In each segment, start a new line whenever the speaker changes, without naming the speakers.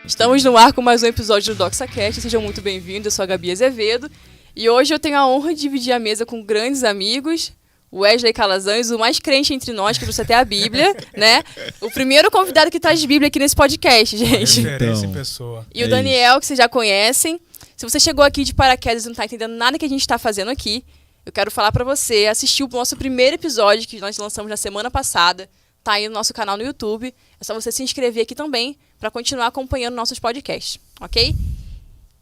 Estamos no ar com mais um episódio do DoxaCast, sejam muito bem-vindos, eu sou a Gabi Azevedo e hoje eu tenho a honra de dividir a mesa com grandes amigos, o Wesley Calazans, o mais crente entre nós, que trouxe até a Bíblia, né? O primeiro convidado que traz Bíblia aqui nesse podcast, gente.
Referência em pessoa.
E o Daniel, que vocês já conhecem. Se você chegou aqui de paraquedas e não está entendendo nada que a gente está fazendo aqui, eu quero falar para você assistir o nosso primeiro episódio que nós lançamos na semana passada. Tá aí no nosso canal no YouTube. É só você se inscrever aqui também para continuar acompanhando nossos podcasts, ok?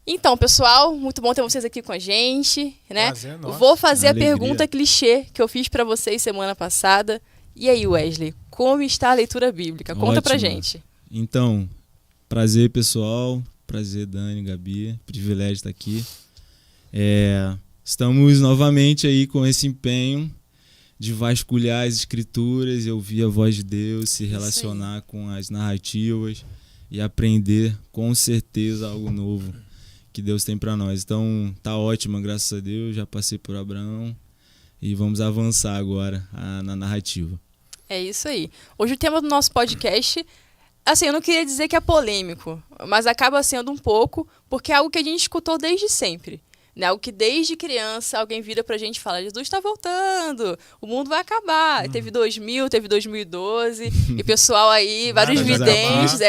Então, pessoal, muito bom ter vocês aqui com a gente, né?
Prazer, nossa.
Vou fazer
Alegria.
a pergunta clichê que eu fiz para vocês semana passada. E aí, Wesley, como está a leitura bíblica? Conta pra
Ótimo.
gente.
Então, prazer, pessoal. Prazer, Dani, Gabi. Privilégio estar aqui. Estamos novamente aí com esse empenho de vasculhar as escrituras e ouvir a voz de Deus, se relacionar com as narrativas e aprender com certeza algo novo que Deus tem para nós. Então, tá ótimo, graças a Deus. Já passei por Abraão e vamos avançar agora na narrativa.
É isso aí. Hoje o tema do nosso podcast, assim, eu não queria dizer que é polêmico, mas acaba sendo um pouco, porque é algo que a gente escutou desde sempre. Né? Algo que desde criança alguém vira pra gente e fala: Jesus está voltando, o mundo vai acabar. Teve 2000, teve 2012, e pessoal aí, vários
Nada vai
videntes,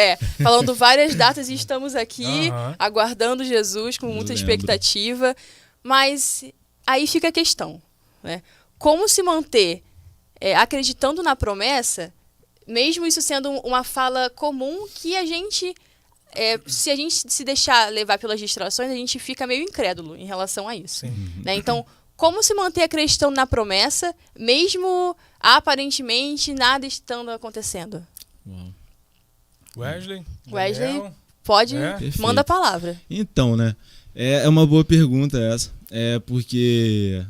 falando várias datas e estamos aqui aguardando Jesus com
Eu
muita
lembro.
expectativa. Mas aí fica a questão, né? Como se manter acreditando na promessa, mesmo isso sendo uma fala comum que a gente... se a gente se deixar levar pelas distrações, a gente fica meio incrédulo em relação a isso. Né? Então, como se manter acreditando na promessa, mesmo aparentemente nada estando acontecendo?
Uau.
Wesley?
Wesley, pode,
Perfeito.
manda a palavra.
Então, né? É uma boa pergunta essa. Porque,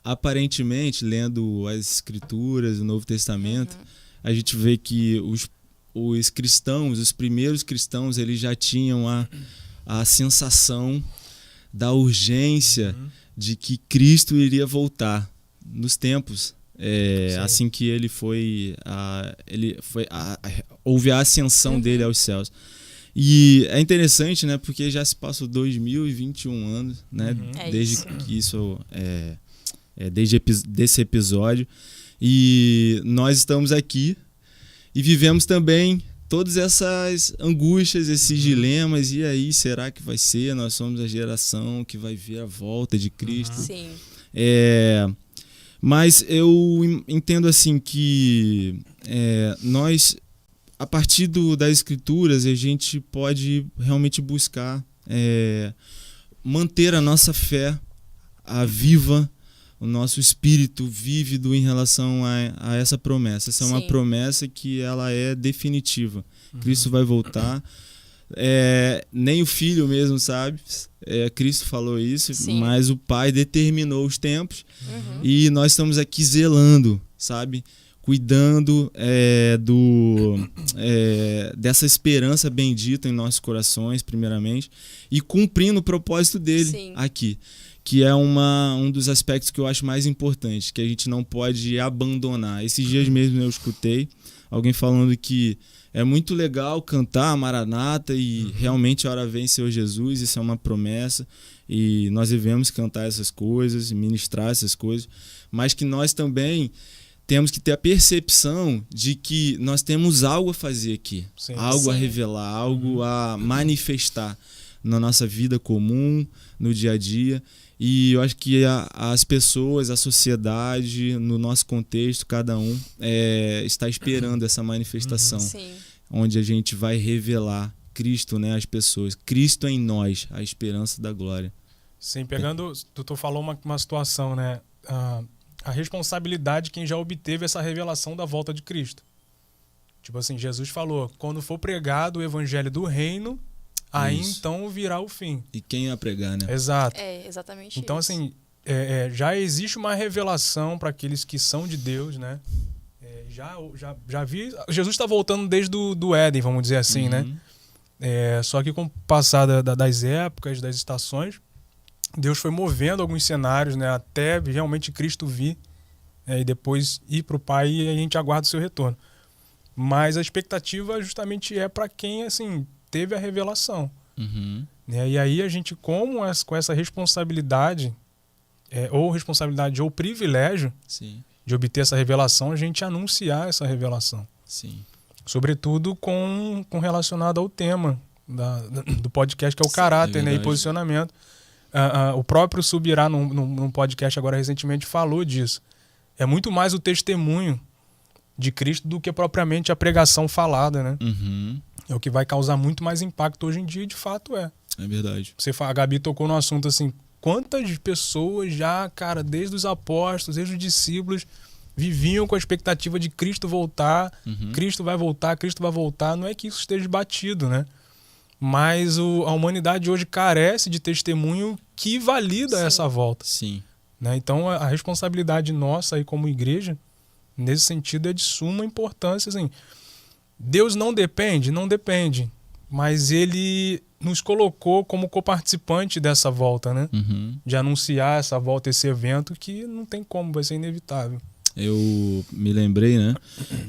aparentemente, lendo as escrituras, o Novo Testamento, a gente vê que os cristãos, os primeiros cristãos, eles já tinham a sensação da urgência de que Cristo iria voltar nos tempos. Assim que ele houve a ascensão dele aos céus. E é interessante, né, porque já se passou 2021 anos, né, desde
isso.
que isso desde desse episódio, e nós estamos aqui e vivemos também todas essas angústias, esses dilemas. E aí, será que vai ser? Nós somos a geração que vai ver a volta de Cristo.
Sim.
Mas eu entendo assim que nós, a partir das escrituras, a gente pode realmente buscar manter a nossa fé viva, o nosso espírito vívido em relação a essa promessa. Essa é uma promessa que ela é definitiva. Cristo vai voltar. Nem o Filho mesmo sabe. Cristo falou isso, mas o Pai determinou os tempos. E nós estamos aqui zelando, sabe? Cuidando dessa esperança bendita em nossos corações, primeiramente, e cumprindo o propósito dele aqui. Que é um dos aspectos que eu acho mais importantes, que a gente não pode abandonar. Esses dias mesmo eu escutei alguém falando que é muito legal cantar Maranata e realmente a hora vem, Senhor Jesus, isso é uma promessa e nós devemos cantar essas coisas, ministrar essas coisas, mas que nós também temos que ter a percepção de que nós temos algo a fazer aqui, algo a revelar, algo a manifestar na nossa vida comum, no dia a dia. E eu acho que as pessoas, a sociedade, no nosso contexto, cada um está esperando essa manifestação, onde a gente vai revelar Cristo, né, às pessoas. Cristo em nós, a esperança da glória.
Sim, pegando, tu falou uma situação, né? A responsabilidade de quem já obteve essa revelação da volta de Cristo. Tipo assim, Jesus falou, quando for pregado o evangelho do reino, aí então virá o fim.
E quem ia pregar, né?
Exato.
Exatamente
então,
isso.
assim, já existe uma revelação para aqueles que são de Deus, né? Já vi... Jesus está voltando desde do Éden, vamos dizer assim, né? Só que com o passar das épocas, das estações, Deus foi movendo alguns cenários, né? Até realmente Cristo vir e depois ir para o Pai e a gente aguarda o seu retorno. Mas a expectativa justamente para quem, assim... teve a revelação. E aí a gente, com essa responsabilidade, ou privilégio,
sim,
de obter essa revelação, a gente anunciar essa revelação.
sim.
Sobretudo com relacionado ao tema do podcast, que é o caráter, né, e posicionamento. O próprio Subirá, num podcast agora recentemente, falou disso. É muito mais o testemunho de Cristo do que propriamente a pregação falada, né? É o que vai causar muito mais impacto hoje em dia, e de fato é.
É verdade.
A Gabi tocou no assunto assim, quantas pessoas já, cara, desde os apóstolos, desde os discípulos, viviam com a expectativa de Cristo voltar, Cristo vai voltar. Não é que isso esteja batido, né? Mas a humanidade hoje carece de testemunho que valida essa volta.
Sim.
Né? Então a responsabilidade nossa aí como igreja, nesse sentido, é de suma importância. Assim. Deus não depende, mas Ele nos colocou como coparticipante dessa volta, né? De anunciar essa volta, esse evento que não tem como, vai ser inevitável.
Eu me lembrei, né?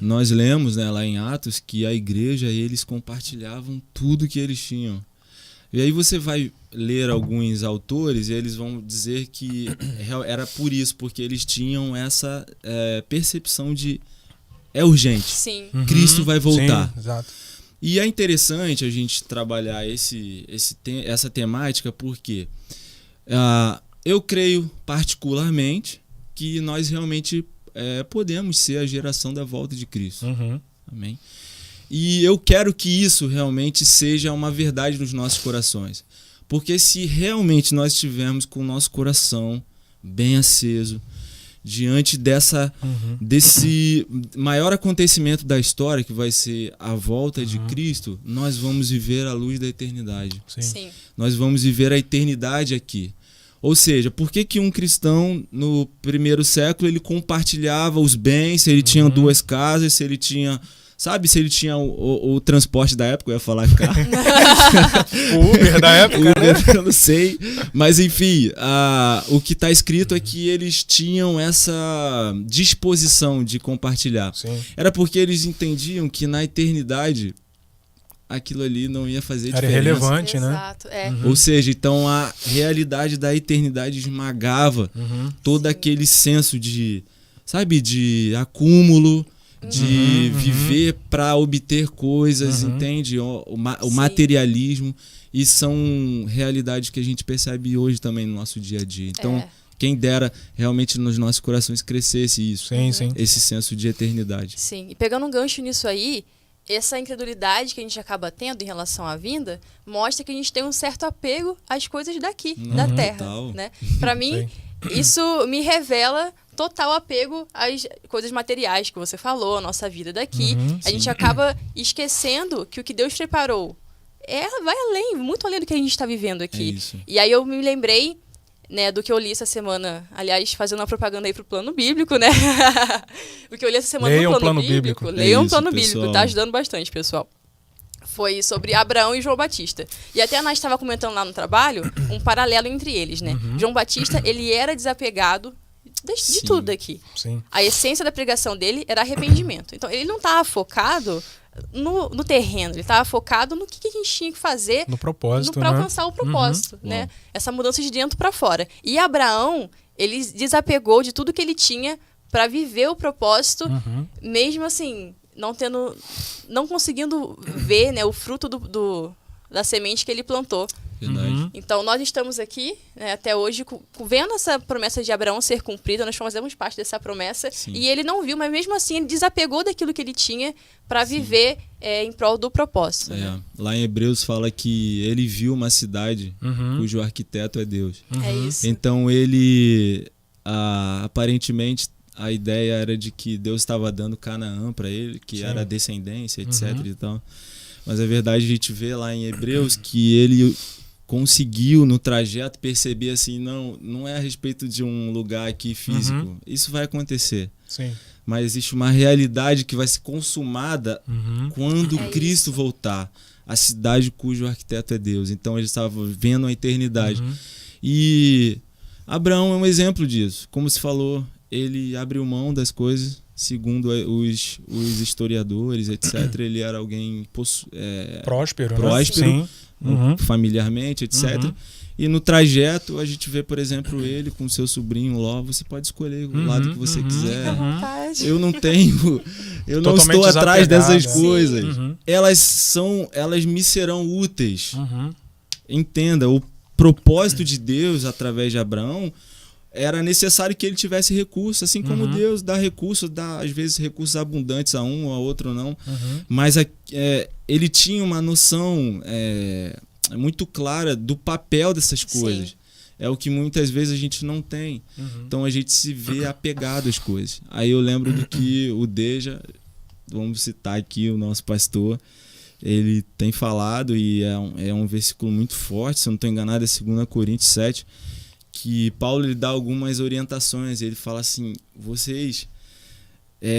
Nós lemos, né, lá em Atos que a igreja, eles compartilhavam tudo que eles tinham. E aí você vai ler alguns autores e eles vão dizer que era por isso, porque eles tinham essa percepção de é urgente.
Sim.
Cristo vai voltar.
Sim, exato.
E é interessante a gente trabalhar essa temática porque eu creio particularmente que nós realmente podemos ser a geração da volta de Cristo. Amém? E eu quero que isso realmente seja uma verdade nos nossos corações. Porque se realmente nós estivermos com o nosso coração bem aceso, diante desse maior acontecimento da história, que vai ser a volta de Cristo, nós vamos viver a luz da eternidade.
Sim.
Nós vamos viver a eternidade aqui. Ou seja, por que um cristão no primeiro século ele compartilhava os bens, se ele tinha 2 casas, se ele tinha... Sabe, se ele tinha o transporte da época, eu ia falar carro.
O Uber da época,
Uber, eu não sei. Mas enfim, o que está escrito é que eles tinham essa disposição de compartilhar.
Sim.
Era porque eles entendiam que na eternidade aquilo ali não ia fazer diferença.
Era irrelevante, né?
Exato,
Ou seja, então a realidade da eternidade esmagava todo aquele senso de, sabe, de acúmulo, de viver para obter coisas, entende? O materialismo. E são realidades que a gente percebe hoje também no nosso dia a dia. Então, quem dera realmente nos nossos corações crescesse isso.
Sim.
Esse senso de eternidade.
Sim, e pegando um gancho nisso aí, essa incredulidade que a gente acaba tendo em relação à vinda mostra que a gente tem um certo apego às coisas daqui, da Terra.
Total.
Né? Para mim, isso me revela total apego às coisas materiais que você falou, a nossa vida daqui. A gente acaba esquecendo que o que Deus preparou vai além, muito além do que a gente está vivendo aqui. E aí eu me lembrei, né, do que eu li essa semana, aliás, fazendo uma propaganda aí pro Plano Bíblico, né? O que eu li essa semana no Plano Bíblico. Leiam o Plano Bíblico, tá ajudando bastante, pessoal. Foi sobre Abraão e João Batista. E até a Nath estava comentando lá no trabalho um paralelo entre eles, né? João Batista, ele era desapegado de tudo aqui.
Sim.
A essência da pregação dele era arrependimento. Então, ele não estava focado no terreno, ele estava focado no que a gente tinha que fazer
no propósito,
para alcançar o propósito, né? Essa mudança de dentro para fora. E Abraão, ele desapegou de tudo que ele tinha para viver o propósito, mesmo assim, não conseguindo ver, né, o fruto da semente que ele plantou.
Verdade.
Então, nós estamos aqui, né, até hoje, vendo essa promessa de Abraão ser cumprida, nós fazemos parte dessa promessa, e ele não viu, mas mesmo assim ele desapegou daquilo que ele tinha para viver em prol do propósito. Né?
Lá em Hebreus fala que ele viu uma cidade cujo arquiteto é Deus.
É isso.
Então ele, aparentemente, a ideia era de que Deus estava dando Canaã para ele, que era a descendência, etc. E tal. Mas a verdade, a gente vê lá em Hebreus que ele conseguiu no trajeto perceber assim, não é a respeito de um lugar aqui físico, isso vai acontecer.
Sim.
Mas existe uma realidade que vai ser consumada quando Cristo voltar, a cidade cujo arquiteto é Deus. Então ele estava vendo a eternidade. E Abraão é um exemplo disso. Como se falou, ele abriu mão das coisas segundo os historiadores, etc., ele era alguém
próspero,
né? Familiarmente, etc. E no trajeto a gente vê, por exemplo, ele com seu sobrinho Ló. Você pode escolher o lado que você quiser. Eu não tenho, eu não estou atrás dessas coisas. Elas me serão úteis. Entenda, o propósito de Deus através de Abraão era necessário que ele tivesse recursos, assim como Deus dá recursos, dá às vezes recursos abundantes a um, a outro não. Mas ele tinha uma noção muito clara do papel dessas coisas. Sim. É o que muitas vezes a gente não tem. Então a gente se vê apegado às coisas. Aí eu lembro do que o Deja, vamos citar aqui o nosso pastor, ele tem falado, e é um versículo muito forte, se eu não estou enganado, é 2 Coríntios 7, que Paulo ele dá algumas orientações. Ele fala assim: vocês,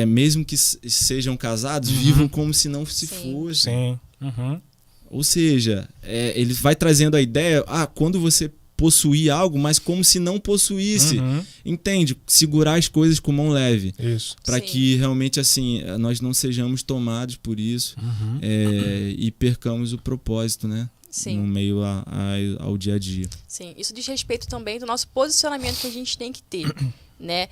mesmo que sejam casados, vivam como se não se fossem.
Sim.
Ou seja, ele vai trazendo a ideia, quando você possuir algo, mas como se não possuísse. Entende? Segurar as coisas com mão leve.
Isso.
Para que realmente assim nós não sejamos tomados por isso e percamos o propósito, né?
Sim.
No meio ao dia a dia.
Sim, isso diz respeito também do nosso posicionamento que a gente tem que ter, né?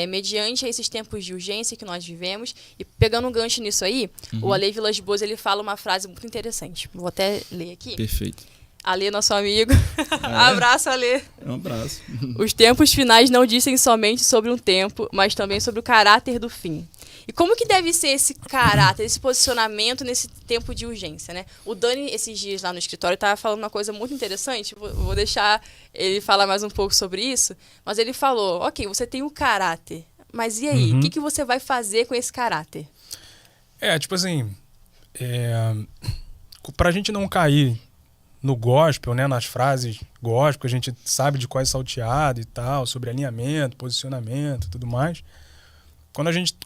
Mediante esses tempos de urgência que nós vivemos. E pegando um gancho nisso aí, o Ale Vilas Boas, ele fala uma frase muito interessante. Vou até ler aqui.
Perfeito.
Ale, nosso amigo. Abraço, Ale.
Um abraço.
Os tempos finais não dizem somente sobre um tempo, mas também sobre o caráter do fim. E como que deve ser esse caráter, esse posicionamento nesse tempo de urgência, né? O Dani, esses dias lá no escritório, estava falando uma coisa muito interessante. Vou deixar ele falar mais um pouco sobre isso. Mas ele falou, ok, você tem o caráter, mas e aí? O que você vai fazer com esse caráter?
Tipo assim, pra gente não cair no gospel, né, nas frases gospel, que a gente sabe de qual é salteado e tal, sobre alinhamento, posicionamento e tudo mais.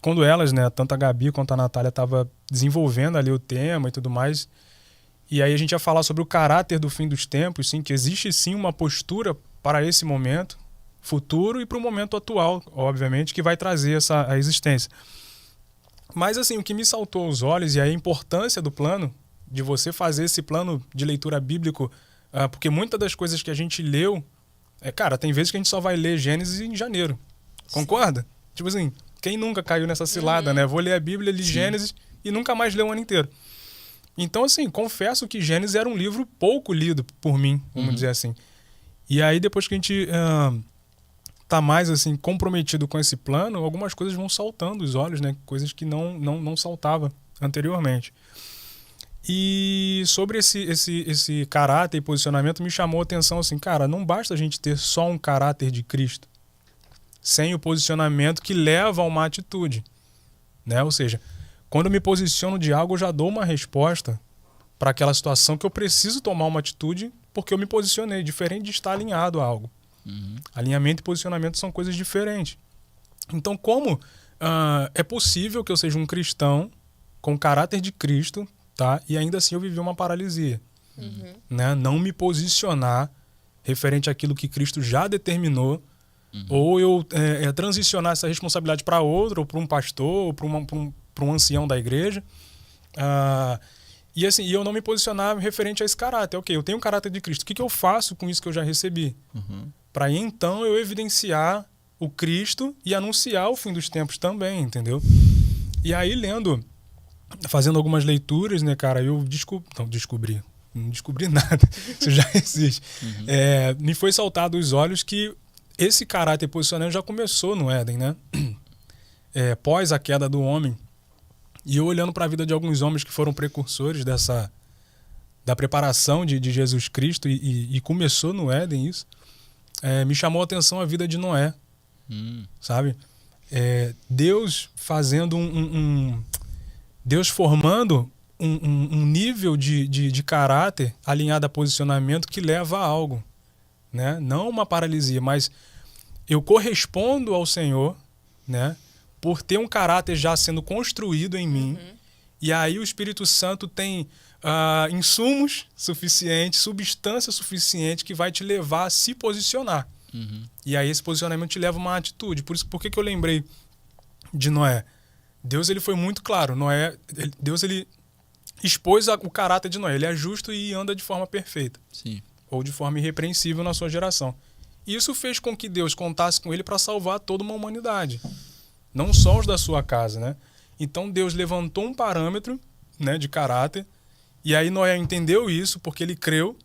Quando elas, né, tanto a Gabi quanto a Natália, estavam desenvolvendo ali o tema e tudo mais, e aí a gente ia falar sobre o caráter do fim dos tempos, sim, que existe sim uma postura para esse momento futuro e para o momento atual, obviamente, que vai trazer a existência. Mas assim, o que me saltou aos olhos e a importância do plano, de você fazer esse plano de leitura bíblico, porque muitas das coisas que a gente leu, cara, tem vezes que a gente só vai ler Gênesis em janeiro. Concorda? Tipo assim, quem nunca caiu nessa cilada, né? Vou ler a Bíblia, li Gênesis e nunca mais ler o ano inteiro. Então, assim, confesso que Gênesis era um livro pouco lido por mim, vamos dizer assim. E aí, depois que a gente tá mais, assim, comprometido com esse plano, algumas coisas vão saltando os olhos, né? Coisas que não saltava anteriormente. E sobre esse caráter e posicionamento me chamou a atenção assim, cara, não basta a gente ter só um caráter de Cristo sem o posicionamento que leva a uma atitude, né? Ou seja, quando eu me posiciono de algo, eu já dou uma resposta para aquela situação que eu preciso tomar uma atitude porque eu me posicionei, diferente de estar alinhado a algo. Alinhamento e posicionamento são coisas diferentes. Então, como é possível que eu seja um cristão com o caráter de Cristo, tá? E ainda assim eu vivi uma paralisia, né? Não me posicionar referente àquilo que Cristo já determinou, ou eu transicionar essa responsabilidade para outro, ou para um pastor, ou para um ancião da igreja, e assim, eu não me posicionar referente a esse caráter. Ok, eu tenho o caráter de Cristo, o que eu faço com isso que eu já recebi? Para então eu evidenciar o Cristo e anunciar o fim dos tempos também, entendeu? E aí fazendo algumas leituras, né, cara, eu não descobri nada, isso já existe. Me foi saltado aos olhos que esse caráter posicionamento já começou no Éden, né? Pós a queda do homem. E eu olhando para a vida de alguns homens que foram precursores da preparação de Jesus Cristo e começou no Éden isso, me chamou a atenção a vida de Noé, sabe? Deus fazendo Deus formando um nível de caráter alinhado a posicionamento que leva a algo, né? Não uma paralisia, mas eu correspondo ao Senhor, né? Por ter um caráter já sendo construído em mim, e aí o Espírito Santo tem insumos suficientes, substância suficiente que vai te levar a se posicionar. E aí esse posicionamento te leva a uma atitude. Por que eu lembrei de Noé? Deus ele foi muito claro. Deus ele expôs o caráter de Noé. Ele é justo e anda de forma perfeita.
Sim.
Ou de forma irrepreensível na sua geração. Isso fez com que Deus contasse com ele para salvar toda uma humanidade. Não só os da sua casa, né? Então Deus levantou um parâmetro, né, de caráter. E aí Noé entendeu isso porque ele creu.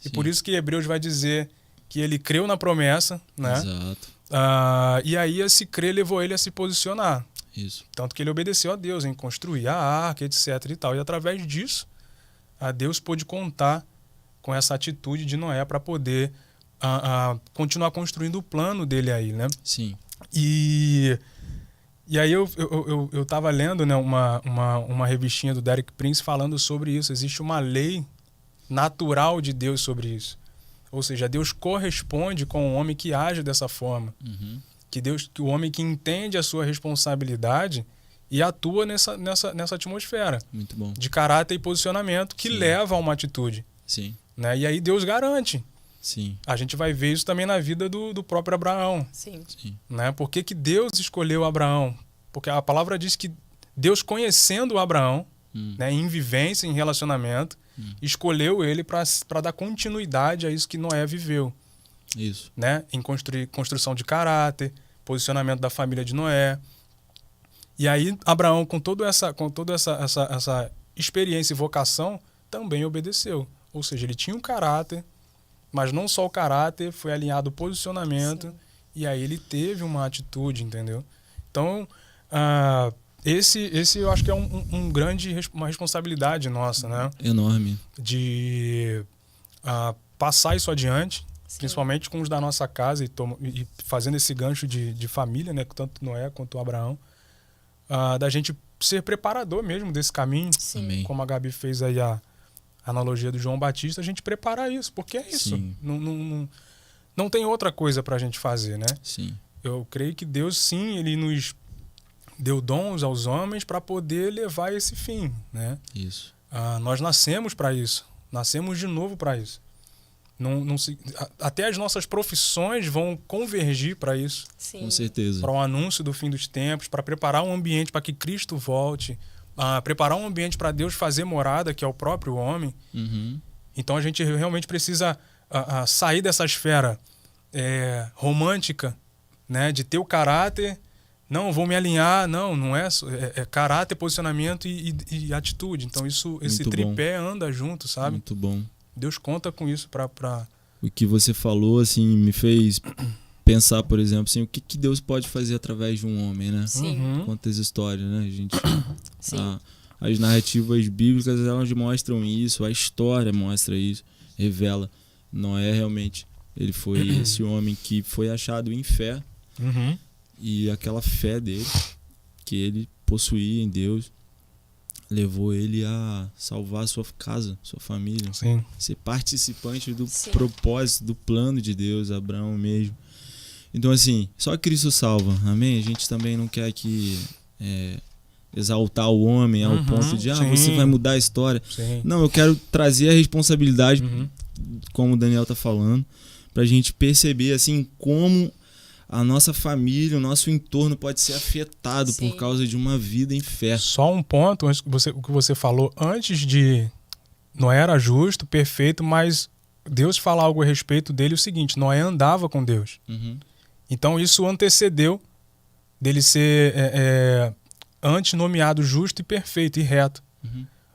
Sim. E por isso que Hebreus vai dizer que ele creu na promessa, né?
Exato.
E aí esse crer levou ele a se posicionar.
Isso.
Tanto que ele obedeceu a Deus em construir a arca, etc. e tal. E através disso, Deus pôde contar com essa atitude de Noé para poder continuar construindo o plano dele aí, né?
Sim.
E aí eu estava lendo, né, uma revistinha do Derek Prince falando sobre isso. Existe uma lei natural de Deus sobre isso. Ou seja, Deus corresponde com o homem que age dessa forma.
Uhum.
Que o homem que entende a sua responsabilidade e atua nessa atmosfera.
Muito bom.
De caráter e posicionamento que leva a uma atitude.
Sim.
Né? E aí Deus garante.
Sim.
A gente vai ver isso também na vida do próprio Abraão.
Sim.
Né? Por que Deus escolheu Abraão? Porque a palavra diz que Deus, conhecendo Abraão, né, em vivência, em relacionamento, escolheu ele para dar continuidade a isso que Noé viveu.
Isso.
Né? Em construção de caráter, posicionamento da família de Noé. E aí Abraão, com toda essa experiência e vocação, também obedeceu. Ou seja, ele tinha um caráter, mas não só o caráter, foi alinhado o posicionamento. Sim. E aí ele teve uma atitude, entendeu? Então, esse eu acho que é uma responsabilidade nossa, né?
Enorme.
De passar isso adiante. Sim. Principalmente com os da nossa casa e fazendo esse gancho de família, né, tanto Noé quanto Abraão, da gente ser preparador mesmo desse caminho.
Sim.
Como a Gabi fez aí a analogia do João Batista, a gente preparar isso, porque é isso. Não tem outra coisa para a gente fazer, né?
Sim.
Eu creio que Deus, sim, ele nos deu dons aos homens para poder levar esse fim, né?
Isso.
Nós nascemos para isso, nascemos de novo para isso. Até as nossas profissões vão convergir para isso.
Sim.
Com certeza.
Para o anúncio do fim dos tempos, para preparar um ambiente para que Cristo volte, preparar um ambiente para Deus fazer morada, que é o próprio homem.
Uhum.
Então a gente realmente precisa sair dessa esfera romântica, né, de ter o caráter. Não, vou me alinhar. Não é caráter, posicionamento e atitude. Então esse tripé anda junto, sabe?
Muito bom.
Deus conta com isso para...
O que você falou, assim, me fez pensar, por exemplo, assim, o que Deus pode fazer através de um homem, né?
Sim.
Quantas histórias, né, gente?
Sim.
As narrativas bíblicas, elas mostram isso, a história mostra isso, revela. Noé, realmente, ele foi esse homem que foi achado em fé, e aquela fé dele, que ele possuía em Deus, levou ele a salvar a sua casa, sua família.
Sim.
Ser participante do propósito, do plano de Deus, Abraão mesmo. Então, assim, só Cristo salva, amém? A gente também não quer que exaltar o homem ao ponto de, você vai mudar a história.
Sim.
Não, eu quero trazer a responsabilidade, como o Daniel tá falando, pra gente perceber, assim, como a nossa família, o nosso entorno pode ser afetado por causa de uma vida em fé.
Só um ponto, o que você falou antes de... Noé era justo, perfeito, mas Deus fala algo a respeito dele, o seguinte: Noé andava com Deus. Então isso antecedeu dele ser antes nomeado justo e perfeito e reto.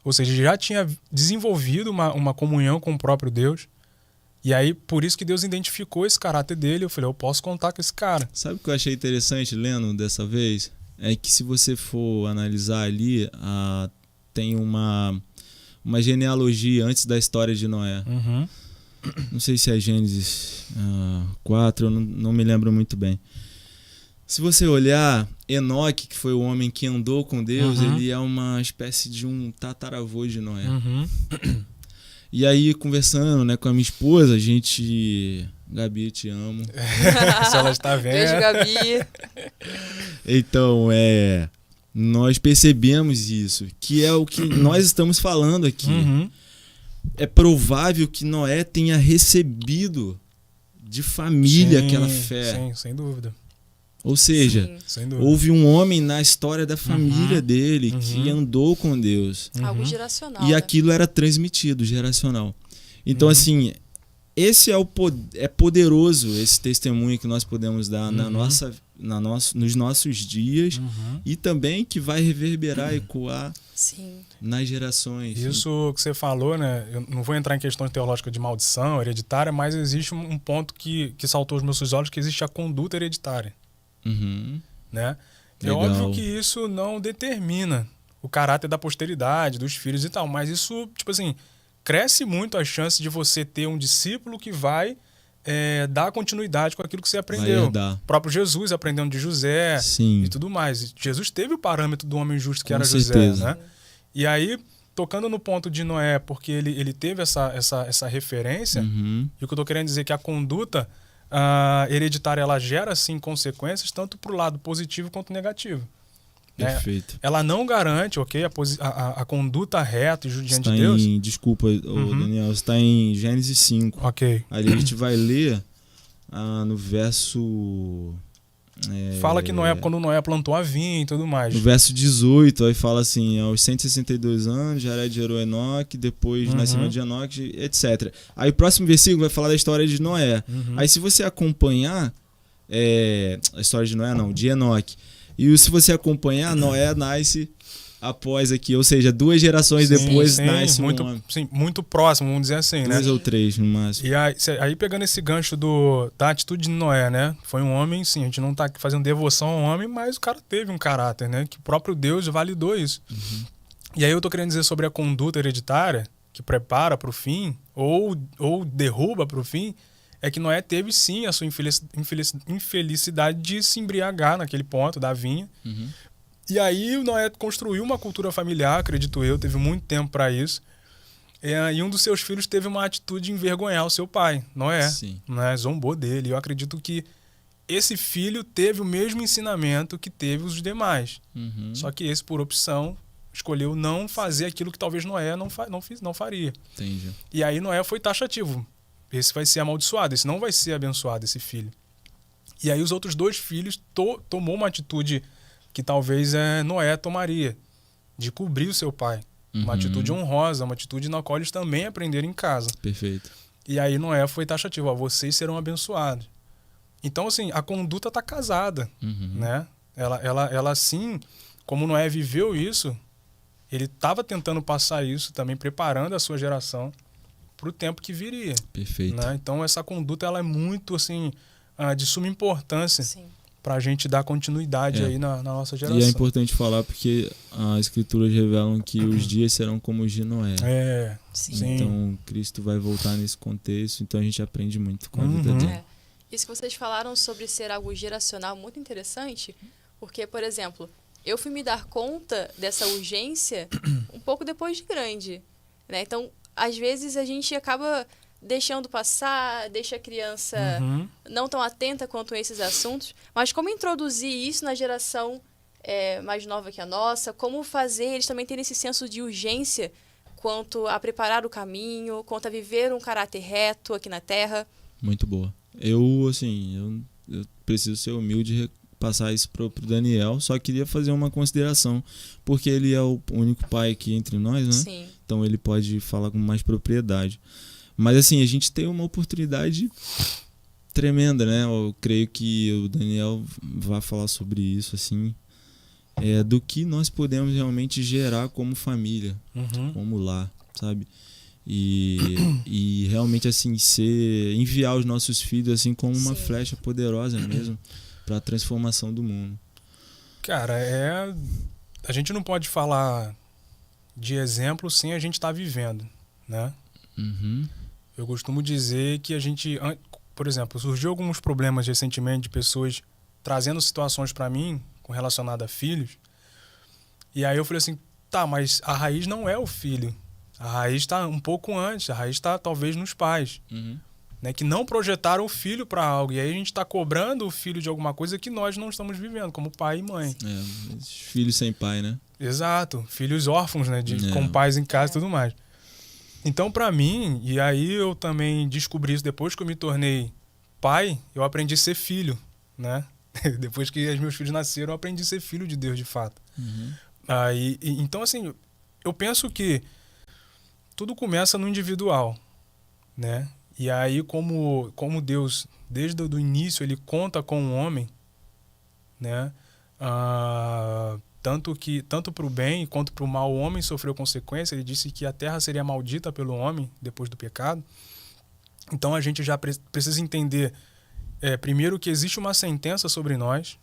Ou seja, já tinha desenvolvido uma comunhão com o próprio Deus. E aí, por isso que Deus identificou esse caráter dele. Eu falei, eu posso contar com esse cara.
Sabe o que eu achei interessante lendo dessa vez? É que se você for analisar ali, tem uma genealogia antes da história de Noé. Não sei se é Gênesis 4, eu não me lembro muito bem. Se você olhar, Enoque, que foi o homem que andou com Deus, ele é uma espécie de um tataravô de Noé. E aí, conversando, né, com a minha esposa, a gente... Gabi, te amo.
Se ela está vendo.
Beijo, Gabi.
Então, nós percebemos isso, que é o que nós estamos falando aqui. É provável que Noé tenha recebido de família aquela fé.
Sim, sem dúvida.
Ou seja, houve um homem na história da família dele que andou com Deus.
Algo geracional.
E aquilo era transmitido, geracional. Então, assim, esse é poderoso esse testemunho que nós podemos dar nos nossos dias e também que vai reverberar, ecoar nas gerações.
Isso que você falou, né? Eu não vou entrar em questões teológicas de maldição hereditária, mas existe um ponto que saltou aos meus olhos, que existe a conduta hereditária. Né? É óbvio que isso não determina o caráter da posteridade, dos filhos e tal, mas isso, tipo assim, cresce muito a chance de você ter um discípulo que vai dar continuidade com aquilo que você aprendeu. O próprio Jesus aprendendo de José e tudo mais. Jesus teve o parâmetro do homem justo que era José, né? E aí, tocando no ponto de Noé, porque ele teve essa referência, e o que eu tô querendo dizer é que a conduta hereditária, ela gera, sim, consequências, tanto para o lado positivo quanto negativo.
Perfeito.
Ela não garante, a conduta reta e diante de Deus.
Desculpa, Daniel, está em Gênesis 5.
Ok.
Ali a gente vai ler no verso...
fala que quando Noé plantou a vinha e tudo mais.
No verso 18, aí fala assim, aos 162 anos, Jared gerou Enoque, depois nascimento de Enoque, etc. Aí o próximo versículo vai falar da história de Noé. Aí se você acompanhar, a história de Noé não, de Enoque, e se você acompanhar, Noé nasce após aqui, ou seja, 2 gerações depois nasce
muito,
um homem.
Sim, muito próximo, vamos dizer assim,
2 ou 3 no máximo.
E aí pegando esse gancho da atitude de Noé, né? Foi um homem, sim, a gente não tá aqui fazendo devoção ao homem, mas o cara teve um caráter, né? Que o próprio Deus validou isso. E aí eu tô querendo dizer sobre a conduta hereditária, que prepara para o fim, ou derruba para o fim, é que Noé teve, sim, a sua infelicidade de se embriagar naquele ponto da vinha. E aí o Noé construiu uma cultura familiar, acredito eu, teve muito tempo para isso. E um dos seus filhos teve uma atitude de envergonhar o seu pai, Noé, né? Zombou dele. Eu acredito que esse filho teve o mesmo ensinamento que teve os demais. Só que esse, por opção, escolheu não fazer aquilo que talvez Noé não faria.
Entendi.
E aí Noé foi taxativo. Esse vai ser amaldiçoado, esse não vai ser abençoado, esse filho. E aí os outros 2 filhos tomou uma atitude que talvez Noé tomaria, de cobrir o seu pai. Uma atitude honrosa, uma atitude na qual eles também aprenderam em casa.
Perfeito.
E aí Noé foi taxativo, vocês serão abençoados. Então, assim, a conduta está casada, né? Ela sim, como Noé viveu isso, ele estava tentando passar isso também, preparando a sua geração para o tempo que viria.
Perfeito.
Né? Então, essa conduta ela é muito, assim, de suma importância para a gente dar continuidade aí na nossa geração.
E é importante falar porque as escrituras revelam que os dias serão como os de Noé. Então, Cristo vai voltar nesse contexto, então a gente aprende muito com a vida dele.
Isso que vocês falaram sobre ser algo geracional, muito interessante, porque, por exemplo, eu fui me dar conta dessa urgência um pouco depois de grande, né? Então, às vezes a gente acaba deixando passar, deixa a criança não tão atenta quanto a esses assuntos, mas como introduzir isso na geração mais nova que a nossa, como fazer eles também terem esse senso de urgência quanto a preparar o caminho, quanto a viver um caráter reto aqui na Terra.
Muito boa. Eu preciso ser humilde e passar isso pro Daniel, só queria fazer uma consideração, porque ele é o único pai aqui entre nós, né?
Sim.
Então ele pode falar com mais propriedade. Mas assim, a gente tem uma oportunidade tremenda, né? Eu creio que o Daniel vai falar sobre isso, assim, do que nós podemos realmente gerar como família, como lar, sabe? E realmente assim enviar os nossos filhos assim como uma flecha poderosa mesmo para a transformação do mundo.
Cara, a gente não pode falar de exemplo sem a gente estar vivendo, né? Eu costumo dizer que a gente, por exemplo, surgiu alguns problemas recentemente de pessoas trazendo situações para mim relacionadas a filhos, e aí eu falei assim, tá, mas a raiz não é o filho. A raiz está um pouco antes, a raiz está talvez nos pais, né, que não projetaram o filho para algo. E aí a gente está cobrando o filho de alguma coisa que nós não estamos vivendo, como pai e mãe.
Filhos sem pai, né?
Exato, filhos órfãos, né, com pais em casa e tudo mais. Então, para mim, e aí eu também descobri isso depois que eu me tornei pai, eu aprendi a ser filho, né? Depois que os meus filhos nasceram, eu aprendi a ser filho de Deus, de fato. Então, assim, eu penso que tudo começa no individual, né? E aí, como Deus, desde o início, ele conta com o homem, né? Tanto para o bem quanto para o mal, o homem sofreu consequência. Ele disse que a terra seria maldita pelo homem depois do pecado. Então a gente já precisa entender, primeiro, que existe uma sentença sobre nós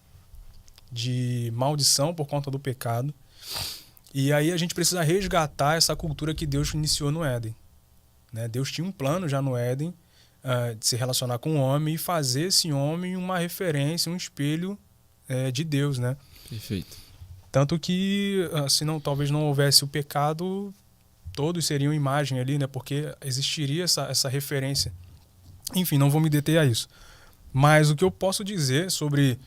de maldição por conta do pecado. E aí a gente precisa resgatar essa cultura que Deus iniciou no Éden, né? Deus tinha um plano já no Éden de se relacionar com o homem e fazer esse homem uma referência, um espelho de Deus, né?
Perfeito.
Tanto que, se talvez não houvesse o pecado, todos seriam imagem ali, né? Porque existiria essa referência. Enfim, não vou me deter a isso. Mas o que eu posso dizer sobre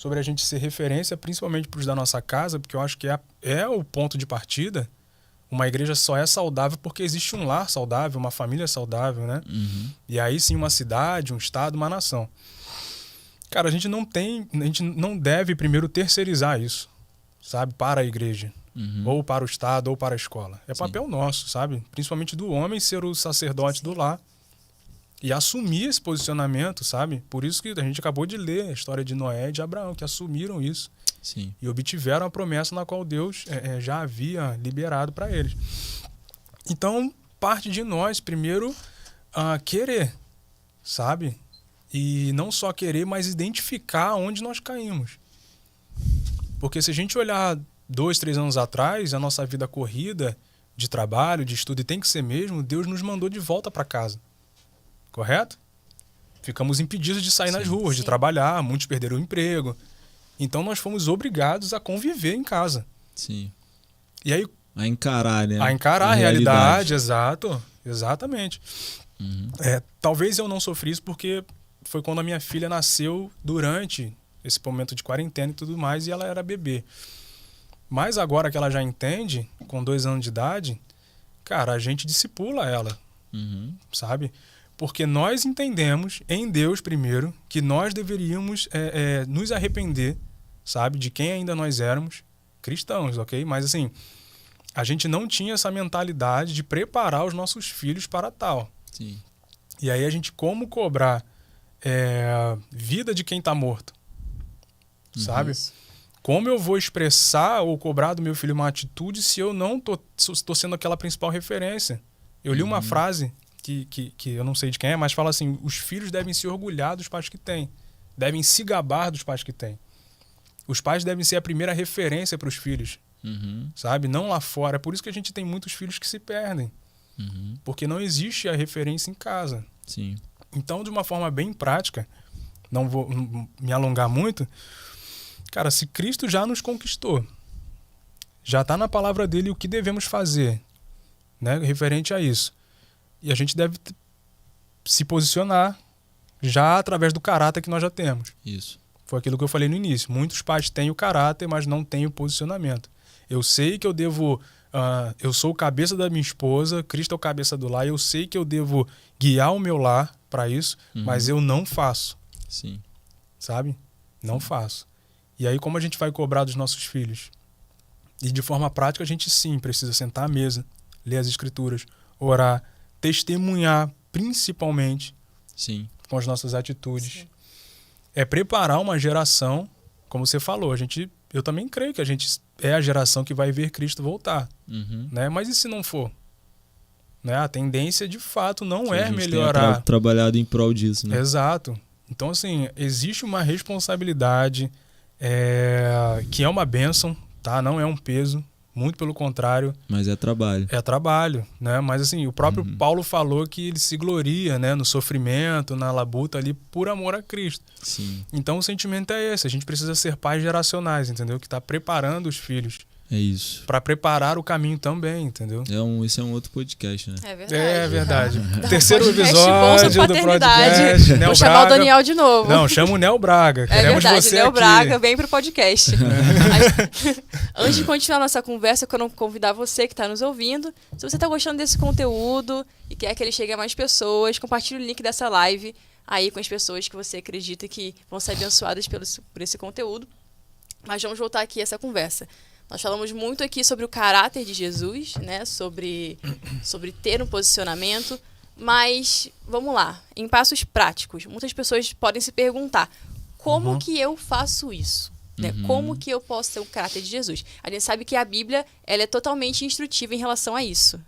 a gente ser referência, principalmente para os da nossa casa, porque eu acho que é o ponto de partida. Uma igreja só é saudável porque existe um lar saudável, uma família saudável, né? E aí sim uma cidade, um estado, uma nação. Cara, a gente não deve primeiro terceirizar isso, sabe, para a igreja, ou para o estado, ou para a escola. É papel nosso, sabe? Principalmente do homem ser o sacerdote do lar e assumir esse posicionamento, sabe? Por isso que a gente acabou de ler a história de Noé e de Abraão, que assumiram isso.
Sim.
E obtiveram a promessa na qual Deus já havia liberado para eles. Então, parte de nós, primeiro, querer, sabe? E não só querer, mas identificar onde nós caímos. Porque se a gente olhar 2, 3 anos atrás, a nossa vida corrida de trabalho, de estudo, e tem que ser mesmo, Deus nos mandou de volta para casa. Correto? Ficamos impedidos de sair nas ruas, de trabalhar, muitos perderam o emprego. Então nós fomos obrigados a conviver em casa.
Sim.
E aí,
a encarar, né?
A encarar a realidade, exato. Exatamente. Talvez eu não sofri isso porque foi quando a minha filha nasceu durante esse momento de quarentena e tudo mais, e ela era bebê. Mas agora que ela já entende, com 2 anos de idade, cara, a gente discipula ela, sabe? Porque nós entendemos, em Deus primeiro, que nós deveríamos nos arrepender, sabe? De quem ainda nós éramos, cristãos, ok? Mas assim, a gente não tinha essa mentalidade de preparar os nossos filhos para tal.
Sim.
E aí a gente, como cobrar vida de quem está morto, sabe? Como eu vou expressar ou cobrar do meu filho uma atitude se eu não tô sendo aquela principal referência? Eu li uma frase que eu não sei de quem é, mas fala assim: os filhos devem se orgulhar dos pais que têm, devem se gabar dos pais que têm. Os pais devem ser a primeira referência para os filhos, sabe? Não lá fora. É por isso que a gente tem muitos filhos que se perdem, porque não existe a referência em casa.
Sim.
Então, de uma forma bem prática, não vou me alongar muito, cara, se Cristo já nos conquistou, já está na palavra dele o que devemos fazer, né, referente a isso. E a gente deve se posicionar já através do caráter que nós já temos.
Isso.
Foi aquilo que eu falei no início. Muitos pais têm o caráter, mas não têm o posicionamento. Eu sei que eu devo... eu sou o cabeça da minha esposa, Cristo é o cabeça do lar, eu sei que eu devo guiar o meu lar para isso, mas eu não faço.
Sim.
Sabe? Não faço. E aí, como a gente vai cobrar dos nossos filhos? E de forma prática, a gente sim precisa sentar à mesa, ler as escrituras, orar, testemunhar, principalmente, com as nossas atitudes. Sim. É preparar uma geração, como você falou, eu também creio que a gente é a geração que vai ver Cristo voltar. Né? Mas e se não for? Né? A tendência, de fato, não é melhorar.
Trabalhado em prol disso, né?
Exato. Então, assim, existe uma responsabilidade que é uma bênção, tá? Não é um peso, muito pelo contrário.
Mas é trabalho.
É trabalho, né? Mas, assim, o próprio Paulo falou que ele se gloria, né? No sofrimento, na labuta ali, por amor a Cristo.
Sim.
Então, o sentimento é esse. A gente precisa ser pais geracionais, entendeu? Que tá preparando os filhos.
É isso.
Para preparar o caminho também, entendeu?
Esse é um outro podcast, né?
É verdade.
É verdade. Terceiro episódio do podcast.
Vou chamar o Daniel de novo.
Não, chama o Nel Braga. Queremos
verdade,
você
Nel
aqui.
Braga, vem pro podcast. Antes de continuar nossa conversa, eu quero convidar você que está nos ouvindo. Se você está gostando desse conteúdo e quer que ele chegue a mais pessoas, compartilhe o link dessa live aí com as pessoas que você acredita que vão ser abençoadas por esse conteúdo. Mas vamos voltar aqui a essa conversa. Nós falamos muito aqui sobre o caráter de Jesus, né? Sobre ter um posicionamento, mas vamos lá, em passos práticos. Muitas pessoas podem se perguntar, como que eu faço isso? Né? Como que eu posso ter o caráter de Jesus? A gente sabe que a Bíblia ela é totalmente instrutiva em relação a isso.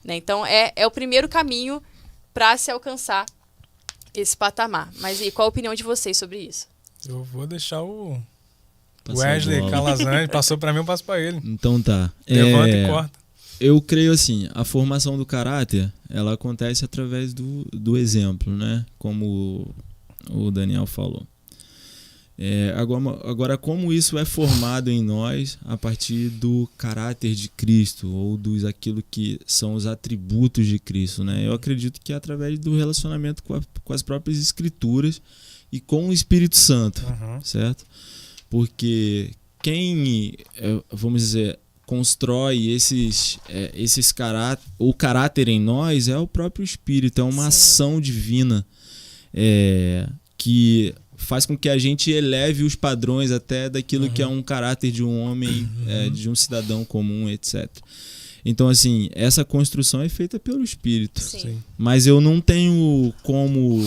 Né? Então, é o primeiro caminho para se alcançar esse patamar. Mas e qual a opinião de vocês sobre isso?
Eu vou deixar o Wesley Calazans, passou para mim, eu passo para ele.
Então tá.
Levanta e corta.
Eu creio assim, a formação do caráter, ela acontece através do exemplo, né? Como o Daniel falou. Agora, como isso é formado em nós a partir do caráter de Cristo ou aquilo que são os atributos de Cristo, né? Eu acredito que é através do relacionamento com as próprias Escrituras e com o Espírito Santo, certo? Porque quem, vamos dizer, constrói o caráter em nós é o próprio Espírito, é uma ação divina que faz com que a gente eleve os padrões até daquilo que é um caráter de um homem, de um cidadão comum, etc. Então, assim, essa construção é feita pelo Espírito.
Sim.
Mas eu não tenho como,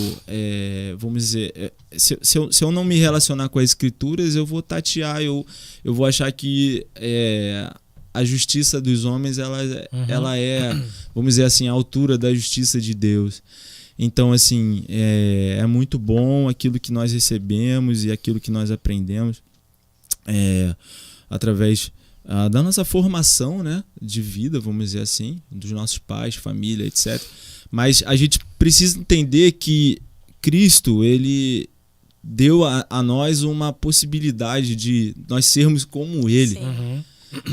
vamos dizer, se eu não me relacionar com as Escrituras, eu vou tatear, eu vou achar que a justiça dos homens ela é, vamos dizer assim, a altura da justiça de Deus. Então, assim, é muito bom aquilo que nós recebemos e aquilo que nós aprendemos através da nossa formação, né, de vida, vamos dizer assim, dos nossos pais, família, etc. Mas a gente precisa entender que Cristo, ele deu a nós uma possibilidade de nós sermos como Ele.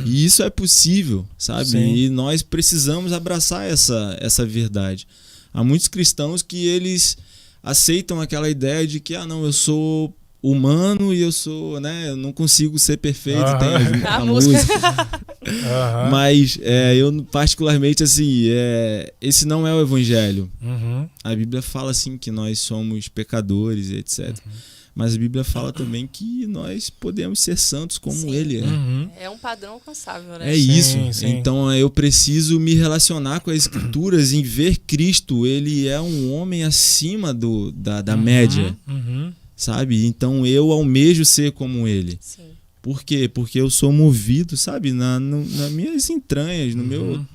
E isso é possível, sabe?
Sim.
E nós precisamos abraçar essa verdade. Há muitos cristãos que eles aceitam aquela ideia de que, não, eu sou humano e eu sou, né, eu não consigo ser perfeito, tem a música. Mas eu particularmente, assim, esse não é o evangelho. A Bíblia fala assim que nós somos pecadores, etc. Mas a Bíblia fala também que nós podemos ser santos como Ele é.
É um padrão alcançável, né?
É isso.
Sim.
Então eu preciso me relacionar com as Escrituras em ver Cristo. Ele é um homem acima da média, sabe? Então eu almejo ser como Ele.
Sim.
Por quê? Porque eu sou movido, sabe? Nas minhas entranhas,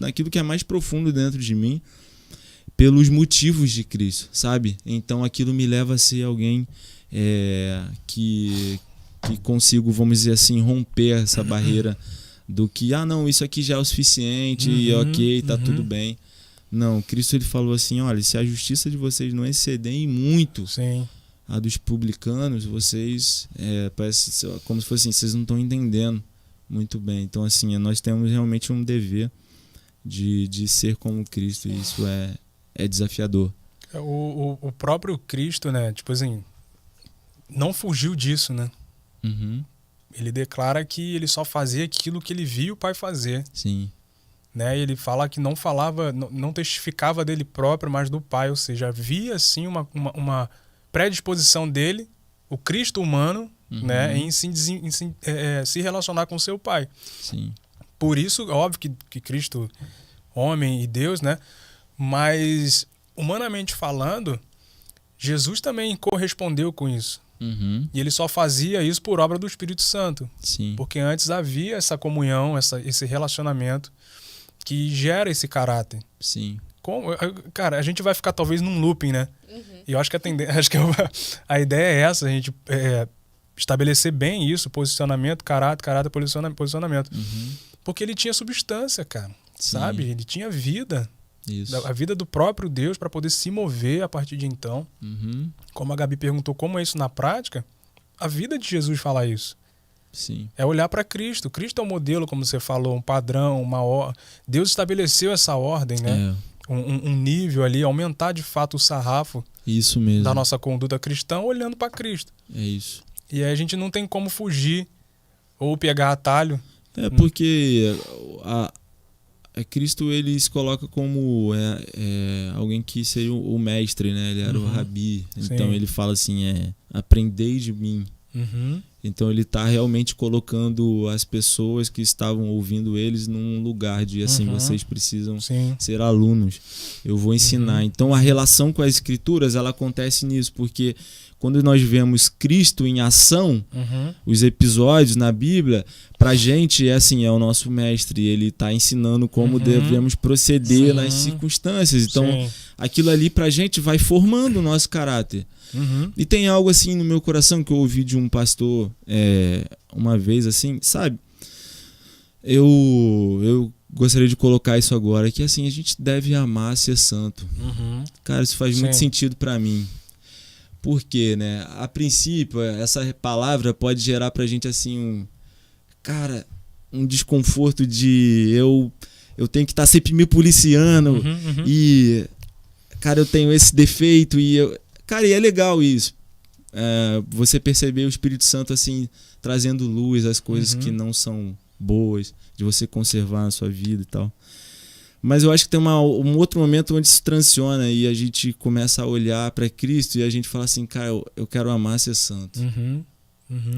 naquilo que é mais profundo dentro de mim, pelos motivos de Cristo, sabe? Então aquilo me leva a ser alguém que consigo, vamos dizer assim, romper essa barreira do que, não, isso aqui já é o suficiente, e ok, tá tudo bem. Não, Cristo ele falou assim, olha, se a justiça de vocês não exceder em muito a dos publicanos, vocês, parece como se fosse assim, vocês não estão entendendo muito bem. Então, assim, nós temos realmente um dever de ser como Cristo, e isso é desafiador.
O próprio Cristo, né, tipo assim, não fugiu disso, né? Ele declara que ele só fazia aquilo que ele viu o Pai fazer.
Sim.
Né? Ele fala que não falava, não testificava dele próprio, mas do Pai. Ou seja, havia sim uma predisposição dele, o Cristo humano, né, em se relacionar com seu Pai.
Sim.
Por isso, óbvio que Cristo, homem e Deus, né? Mas, humanamente falando, Jesus também correspondeu com isso. E ele só fazia isso por obra do Espírito Santo.
Sim.
Porque antes havia essa comunhão, esse relacionamento que gera esse caráter.
Sim.
Cara, a gente vai ficar talvez num looping, né? E eu acho que a ideia é essa, a gente estabelecer bem isso, posicionamento, caráter, posicionamento. Porque ele tinha substância, cara.
Sim.
Sabe? Ele tinha vida.
Isso.
A vida do próprio Deus para poder se mover a partir de então. Como a Gabi perguntou, como é isso na prática? A vida de Jesus fala isso.
Sim.
É olhar para Cristo. Cristo é um modelo, como você falou, um padrão, Deus estabeleceu essa ordem, né? Um nível ali, aumentar de fato o sarrafo
isso mesmo.
da nossa conduta cristã olhando para Cristo.
É isso.
E aí a gente não tem como fugir ou pegar atalho.
Porque Cristo ele se coloca como alguém que seria o mestre, né? Ele era o rabi. Então ele fala assim, aprendei de mim. Então ele está realmente colocando as pessoas que estavam ouvindo eles num lugar de assim, vocês precisam ser alunos. Eu vou ensinar. Então a relação com as escrituras, ela acontece nisso, porque quando nós vemos Cristo em ação, os episódios na Bíblia, pra gente é assim, é o nosso mestre, ele está ensinando como devemos proceder nas circunstâncias. Então aquilo ali pra gente vai formando o nosso caráter. E tem algo assim no meu coração que eu ouvi de um pastor uma vez, assim, sabe? Eu gostaria de colocar isso agora, que assim, a gente deve amar ser santo. Cara, isso faz muito sentido pra mim. Porque, né, a princípio, essa palavra pode gerar pra gente assim, um desconforto de eu tenho que estar sempre me policiando e, cara, eu tenho esse defeito e cara, e é legal isso. Você perceber o Espírito Santo assim, trazendo luz às coisas que não são boas, de você conservar na sua vida e tal. Mas eu acho que tem um outro momento onde isso transiciona e a gente começa a olhar para Cristo e a gente fala assim, cara, eu quero amar ser santo.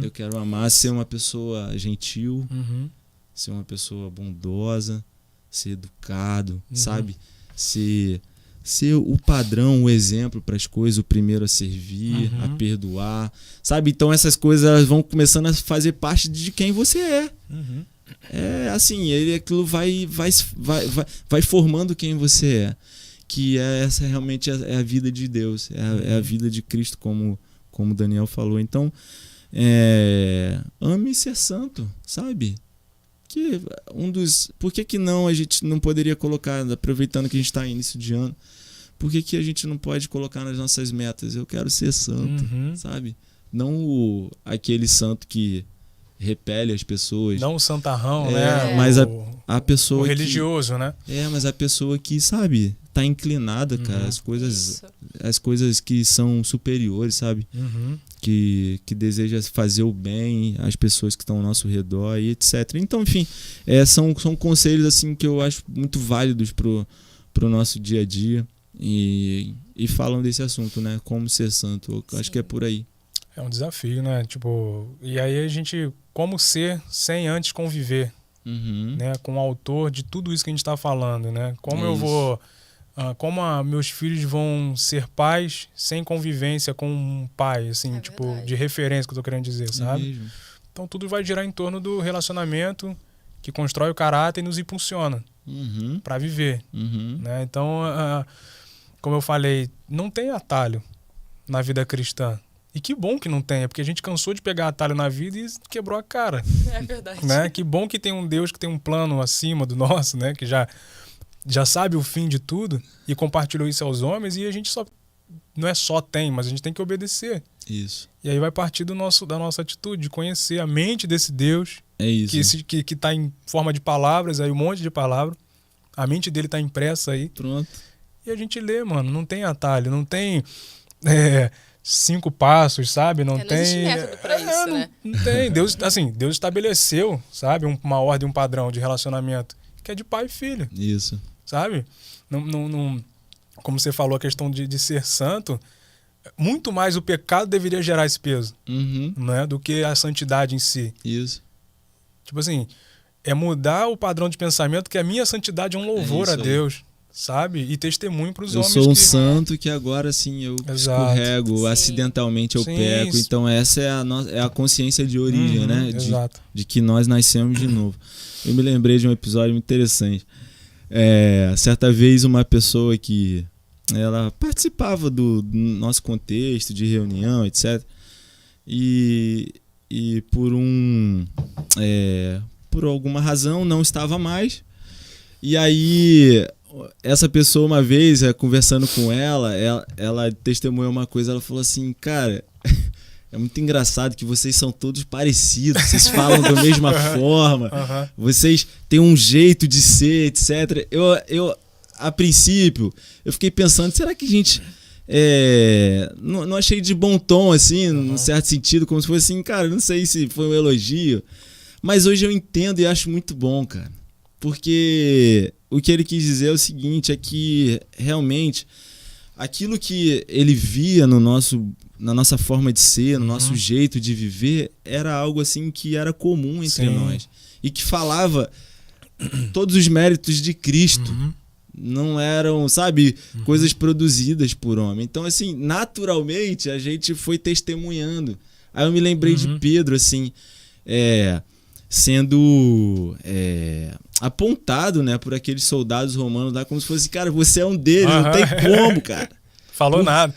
Eu quero amar ser uma pessoa gentil, ser uma pessoa bondosa, ser educado, sabe? Ser o padrão, o exemplo para as coisas, o primeiro a servir, a perdoar, sabe? Então essas coisas elas vão começando a fazer parte de quem você é. Assim, aquilo vai formando quem você é. Que essa realmente é a vida de Deus, é a vida de Cristo, como o Daniel falou. Então, ame ser santo, sabe? Por que não a gente não poderia colocar, aproveitando que a gente está em início de ano, por que a gente não pode colocar nas nossas metas? Eu quero ser santo, sabe? Não aquele santo que repele as pessoas.
Não o santarrão, né?
Mas a pessoa
o religioso, né?
Mas a pessoa que, sabe, tá inclinada, cara, as coisas que são superiores, sabe? Que deseja fazer o bem às pessoas que estão ao nosso redor e etc. Então, enfim, são conselhos assim que eu acho muito válidos pro nosso dia a dia e falam desse assunto, né? Como ser santo. Eu acho que é por aí.
É um desafio, né? Tipo, e aí a gente, como ser sem antes conviver, né? Com o autor de tudo isso que a gente está falando, né? Como eu vou... como meus filhos vão ser pais sem convivência com um pai, assim, de referência que eu tô querendo dizer, sabe? Então tudo vai girar em torno do relacionamento que constrói o caráter e nos impulsiona para viver, né? Então, como eu falei, não tem atalho na vida cristã. E que bom que não tenha, porque a gente cansou de pegar atalho na vida e quebrou a cara.
É verdade.
Né? Que bom que tem um Deus que tem um plano acima do nosso, né? Que já sabe o fim de tudo e compartilhou isso aos homens e a gente não é só tem, mas a gente tem que obedecer.
Isso.
E aí vai partir da nossa atitude, de conhecer a mente desse Deus.
É isso.
Que tá em forma de palavras, aí um monte de palavras. A mente dele tá impressa aí.
Pronto.
E a gente lê, mano, não tem atalho, não tem 5 passos, sabe? Não tem...
existe método pra isso, né?
Não tem. Deus estabeleceu, sabe? Uma ordem, um padrão de relacionamento que é de pai e filho.
Isso.
Sabe? Não, como você falou, a questão de ser santo, muito mais o pecado deveria gerar esse peso, né? Do que a santidade em si.
Isso.
Tipo assim, é mudar o padrão de pensamento que a minha santidade é um louvor a Deus. Sabe? E testemunho para os homens.
Eu sou um santo que agora sim eu escorrego, acidentalmente eu peco. Então essa é a consciência de origem, né? De que nós nascemos de novo. Eu me lembrei de um episódio muito interessante. Certa vez uma pessoa que ela participava do nosso contexto de reunião, etc. E por alguma razão não estava mais. E aí essa pessoa uma vez, conversando com ela testemunhou uma coisa, ela falou assim, cara, é muito engraçado que vocês são todos parecidos, vocês falam da mesma forma, vocês têm um jeito de ser, etc. Eu a princípio, eu fiquei pensando, será que a gente não achei de bom tom, assim, num certo sentido, como se fosse assim, cara, não sei se foi um elogio, mas hoje eu entendo e acho muito bom, cara. Porque o que ele quis dizer é o seguinte, é que realmente aquilo que ele via na nossa forma de ser, no nosso jeito de viver, era algo assim que era comum entre nós. E que falava todos os méritos de Cristo. Não eram, sabe, coisas produzidas por homem. Então, assim, naturalmente, a gente foi testemunhando. Aí eu me lembrei de Pedro, assim, sendo apontado, né, por aqueles soldados romanos lá, como se fosse, cara, você é um deles, não tem como, cara.
Falou nada.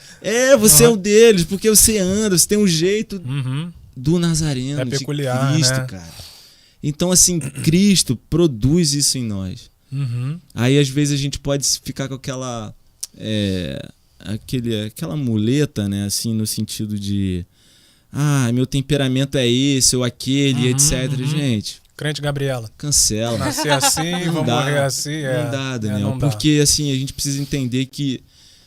Você é um deles, porque você anda, você tem um jeito do Nazareno,
de Cristo, né?
Cara. Então, assim, Cristo produz isso em nós. Aí, às vezes, a gente pode ficar com aquela muleta, né, assim, no sentido de meu temperamento é esse ou aquele, etc. Gente,
crente Gabriela,
cancela.
Nascer assim, vamos morrer assim.
Não dá, Daniel. Porque, assim, a gente precisa entender que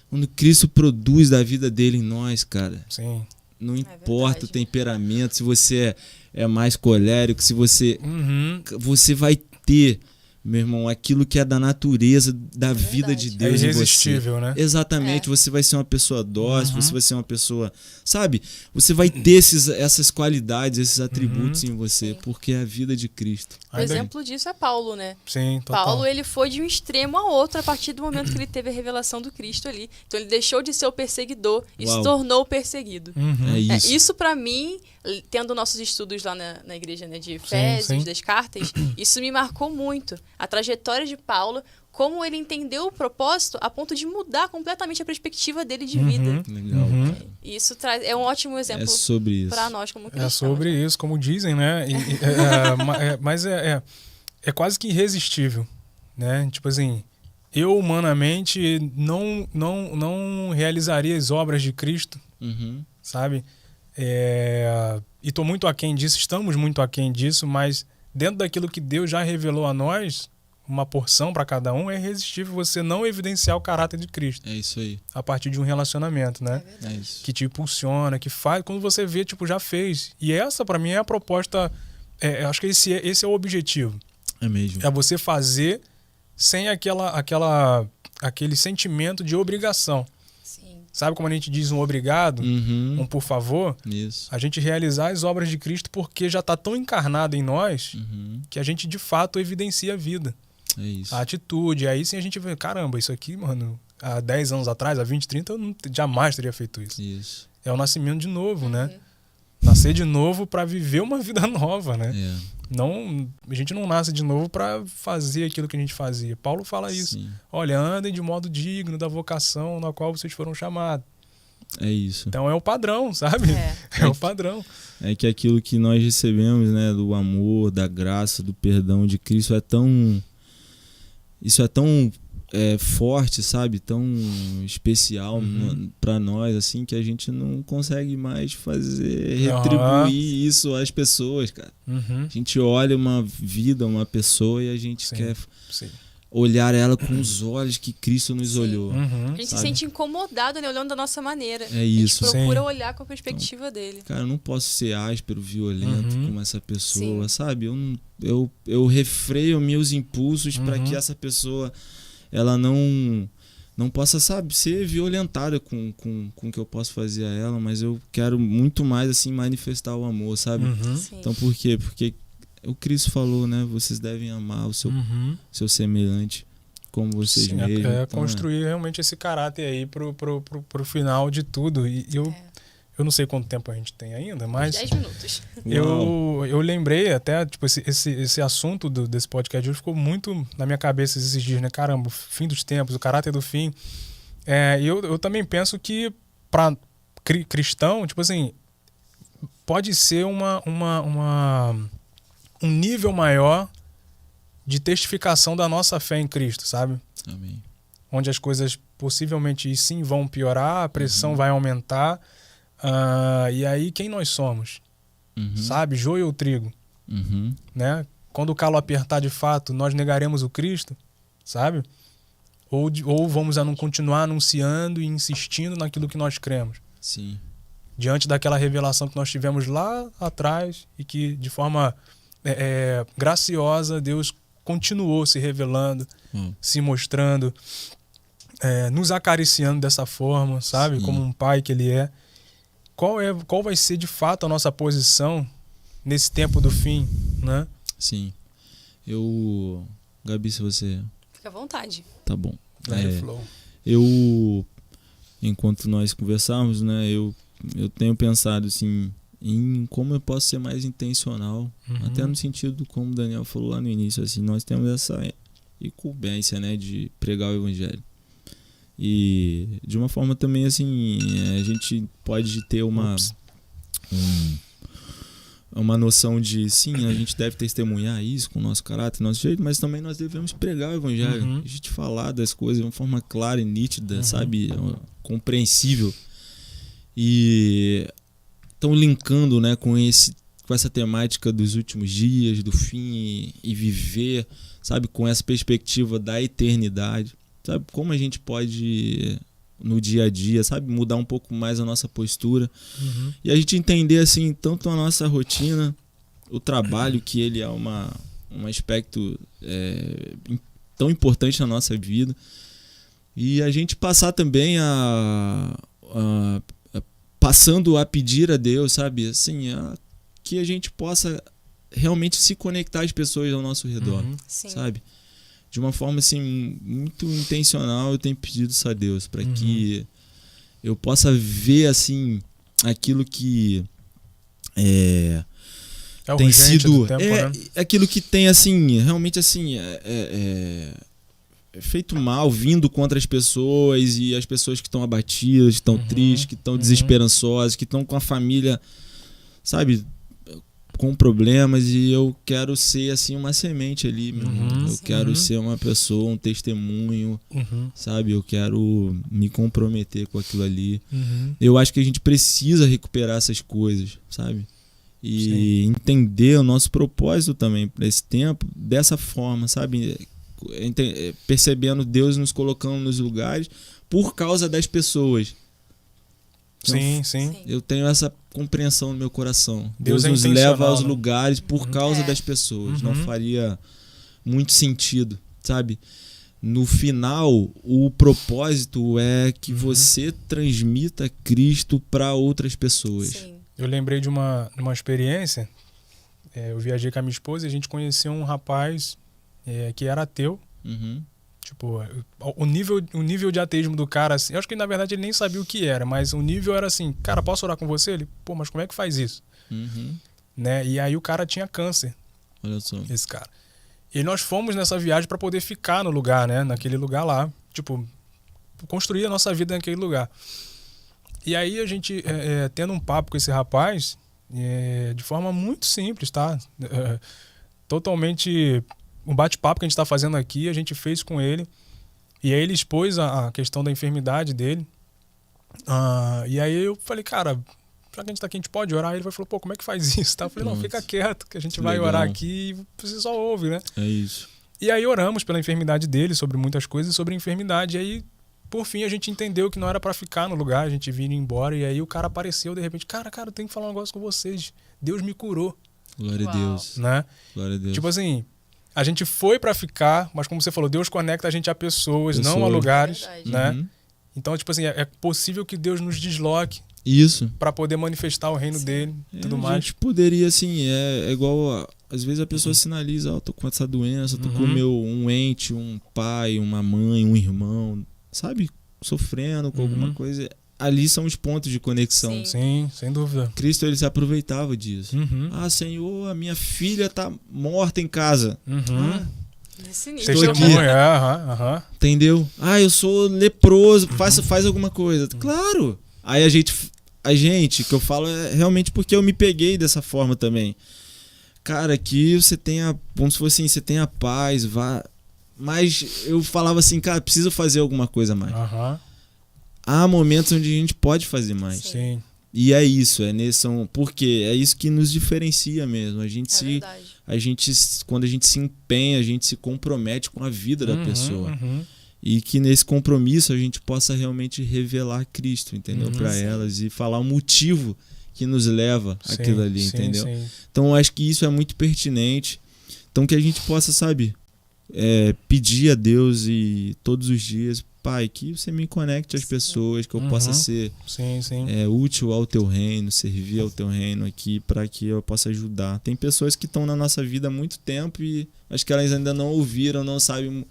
quando Cristo produz da vida dele em nós, cara, não importa o temperamento, se você é mais colérico, se você vai ter, meu irmão, aquilo que é da natureza da vida de Deus em você. É
irresistível, né?
Exatamente, você vai ser uma pessoa dócil, você vai ser uma pessoa, sabe? Você vai ter essas qualidades, esses atributos em você, porque é a vida de Cristo.
O exemplo disso é Paulo, né?
Sim, total.
Paulo, ele foi de um extremo a outro a partir do momento que ele teve a revelação do Cristo ali. Então ele deixou de ser o perseguidor e se tornou o perseguido.
É isso.
Isso para mim, tendo nossos estudos lá na igreja, né, de Efésios, das cartas, isso me marcou muito. A trajetória de Paulo, como ele entendeu o propósito a ponto de mudar completamente a perspectiva dele de vida.
Legal.
Isso é um ótimo exemplo para nós como cristãos.
É sobre isso, como dizem, né? Mas é quase que irresistível, né? Tipo assim, eu humanamente não realizaria as obras de Cristo, sabe? E estou muito aquém disso, estamos muito aquém disso, mas dentro daquilo que Deus já revelou a nós, uma porção para cada um, é irresistível você não evidenciar o caráter de Cristo. É
isso aí.
A partir de um relacionamento, né?
É isso.
Que te impulsiona, que faz, quando você vê, tipo, já fez. E essa, para mim, é a proposta, acho que esse é o objetivo.
É mesmo.
É você fazer sem aquele sentimento de obrigação. Sabe como a gente diz um obrigado, um por favor?
Isso.
A gente realizar as obras de Cristo porque já está tão encarnado em nós que a gente de fato evidencia a vida.
É isso.
A atitude. Aí sim a gente vê, caramba, isso aqui, mano, há 10 anos atrás, há 20, 30, eu jamais teria feito isso.
Isso.
É o nascimento de novo, né? Nascer de novo para viver uma vida nova, né? A gente não nasce de novo para fazer aquilo que a gente fazia. Paulo fala isso. Olha, andem de modo digno da vocação na qual vocês foram chamados.
É isso.
Então é o padrão, sabe? É o padrão.
É que aquilo que nós recebemos, né, do amor, da graça, do perdão de Cristo isso é tão forte, sabe? Tão especial para nós, assim, que a gente não consegue mais retribuir isso às pessoas, cara. A gente olha uma vida, uma pessoa e a gente quer olhar ela com os olhos que Cristo nos olhou.
A gente se sente incomodado, né, olhando da nossa maneira.
É isso.
A gente procura olhar com a perspectiva dele.
Cara, eu não posso ser áspero, violento como essa pessoa, sabe? Eu refreio meus impulsos para que essa pessoa ela não possa, sabe, ser violentada com o que eu posso fazer a ela, mas eu quero muito mais, assim, manifestar o amor, sabe? Então, por quê? Porque o Cristo falou, né? Vocês devem amar o seu semelhante como vocês mesmos. Então,
construir realmente esse caráter aí pro final de tudo. E eu não sei quanto tempo a gente tem ainda, mas
10 minutos.
Eu lembrei até, tipo, esse assunto desse podcast hoje ficou muito na minha cabeça esses dias, né? Caramba, o fim dos tempos, o caráter do fim. E eu também penso que para cristão, tipo assim, pode ser um nível maior de testificação da nossa fé em Cristo, sabe?
Amém.
Onde as coisas possivelmente sim vão piorar, a pressão vai aumentar. E aí quem nós somos? Sabe? Joio ou trigo? Né? Quando o calo apertar de fato, nós negaremos o Cristo? Sabe? Ou vamos continuar anunciando e insistindo naquilo que nós cremos?
Sim.
Diante daquela revelação que nós tivemos lá atrás e que de forma graciosa Deus continuou se revelando, se mostrando, nos acariciando dessa forma, sabe?
Sim.
Como um pai que ele é. Qual vai ser de fato a nossa posição nesse tempo do fim, né?
Sim. Gabi, se você...
Fica à vontade.
Tá bom.
Flow.
Enquanto nós conversamos, né, eu tenho pensado assim, em como eu posso ser mais intencional, até no sentido como o Daniel falou lá no início, assim, nós temos essa incumbência, né, de pregar o evangelho. E de uma forma também assim, a gente pode ter uma noção de, sim, a gente deve testemunhar isso com o nosso caráter, nosso jeito, mas também nós devemos pregar o evangelho, a gente falar das coisas de uma forma clara e nítida, sabe, compreensível. E estão linkando, né, com essa temática dos últimos dias, do fim e viver, sabe, com essa perspectiva da eternidade. Sabe, como a gente pode, no dia a dia, sabe, mudar um pouco mais a nossa postura. E a gente entender, assim, tanto a nossa rotina, o trabalho, que ele é um aspecto tão importante na nossa vida. E a gente passar também passando a pedir a Deus, sabe, assim, que a gente possa realmente se conectar às pessoas ao nosso redor, sabe? De uma forma assim muito intencional, eu tenho pedido isso a Deus para que eu possa ver assim aquilo que tem sido
tempo, né?
aquilo que tem assim realmente assim feito mal, vindo contra as pessoas, e as pessoas que estão abatidas, que estão tristes, que estão desesperançosas, que estão com a família, sabe, com problemas, e eu quero ser assim uma semente ali, meu irmão. Eu quero ser uma pessoa, um testemunho, sabe? Eu quero me comprometer com aquilo ali. Eu acho que a gente precisa recuperar essas coisas, sabe? E entender o nosso propósito também para esse tempo dessa forma, sabe? Percebendo Deus nos colocando nos lugares por causa das pessoas. Então,
sim.
Eu tenho essa compreensão no meu coração.
Deus
nos leva aos
né?
lugares por causa das pessoas. Não faria muito sentido, sabe? No final, o propósito é que você transmita Cristo para outras pessoas.
Sim.
Eu lembrei de uma experiência. Eu viajei com a minha esposa e a gente conheceu um rapaz que era ateu. Tipo, o nível de ateísmo do cara, assim, eu acho que na verdade ele nem sabia o que era, mas o nível era assim, cara, posso orar com você? Ele, pô, mas como é que faz isso? Né? E aí o cara tinha câncer.
Olha só.
Esse cara. E nós fomos nessa viagem para poder ficar no lugar, né? Naquele lugar lá. Tipo, construir a nossa vida naquele lugar. E aí a gente, tendo um papo com esse rapaz, de forma muito simples, tá? Totalmente... Um bate-papo que a gente está fazendo aqui, a gente fez com ele. E aí ele expôs a questão da enfermidade dele. E aí eu falei, cara, já que a gente tá aqui, a gente pode orar? Ele falou, pô, como é que faz isso? Eu falei, não, fica quieto, que a gente vai orar aqui e você só ouve, né?
É isso.
E aí oramos pela enfermidade dele, sobre muitas coisas, sobre a enfermidade. E aí, por fim, a gente entendeu que não era para ficar no lugar, a gente vinha embora. E aí o cara apareceu, de repente, cara, eu tenho que falar um negócio com vocês. Deus me curou.
Glória a Deus.
Né?
Glória a Deus.
Tipo assim... A gente foi para ficar, mas como você falou, Deus conecta a gente a pessoas, não a lugares, né? Então, tipo assim, é possível que Deus nos desloque para poder manifestar o reino dele e tudo mais.
A gente poderia, assim, é igual, às vezes a pessoa sinaliza, eu tô com essa doença, tô com um ente, um pai, uma mãe, um irmão, sabe? Sofrendo com alguma coisa. Ali são os pontos de conexão.
Sim, sem dúvida.
Cristo, ele se aproveitava disso. Senhor, a minha filha tá morta em casa.
Estou
aqui. Entendeu? Eu sou leproso, faz alguma coisa. Claro! Aí a gente, que eu falo é realmente porque eu me peguei dessa forma também. Cara, aqui você tem vamos supor assim, você tem a paz, mas eu falava assim, cara, preciso fazer alguma coisa a mais. Há momentos onde a gente pode fazer mais.
Sim.
E é isso, porque é isso que nos diferencia mesmo. Quando a gente se empenha, a gente se compromete com a vida da pessoa. E que nesse compromisso a gente possa realmente revelar Cristo, entendeu? Para elas e falar o motivo que nos leva àquilo ali, entendeu? Então eu acho que isso é muito pertinente. Então que a gente possa, sabe, pedir a Deus e todos os dias, Pai, que você me conecte às pessoas, que eu possa ser útil ao teu reino, servir ao teu reino aqui, para que eu possa ajudar. Tem pessoas que estão na nossa vida há muito tempo e acho que elas ainda não ouviram, não sabem,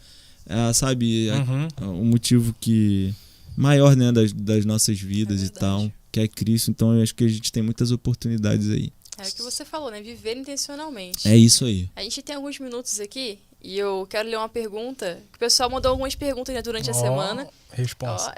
o motivo que maior, né, das nossas vidas e tal, que é Cristo. Então eu acho que a gente tem muitas oportunidades aí.
É o que você falou, né? Viver intencionalmente.
É isso aí.
A gente tem alguns minutos aqui e eu quero ler uma pergunta. O pessoal mandou algumas perguntas, né, durante a semana.
Resposta.